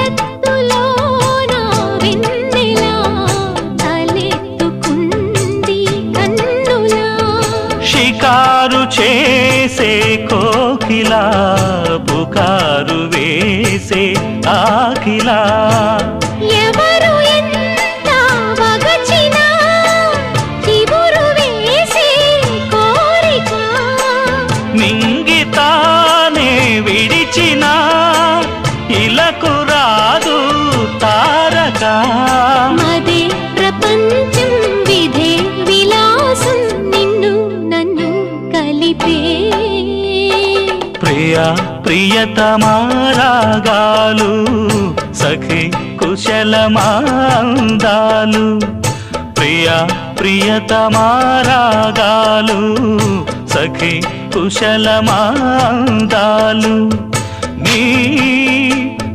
కలకత్తులోన వెన్నెలా తలెత్తుకుంది కన్నులా షికారు చేసే కోకిలా పుకారు వేసే ఆకిలా ఎవరు ఎంత వగచినా చిగురు వేసే కోరిక నింగితానే విడిచినా ఇలకు రాదు తారక మదే ప్రపంచం విధే విలాసం నిన్ను నన్ను కలిపే ప్రియా ప్రియతమారాగాలు సఖి కుశలమాందాలు ప్రియా ప్రియతమారాగాలు సఖి కుశలమాందాలు నీ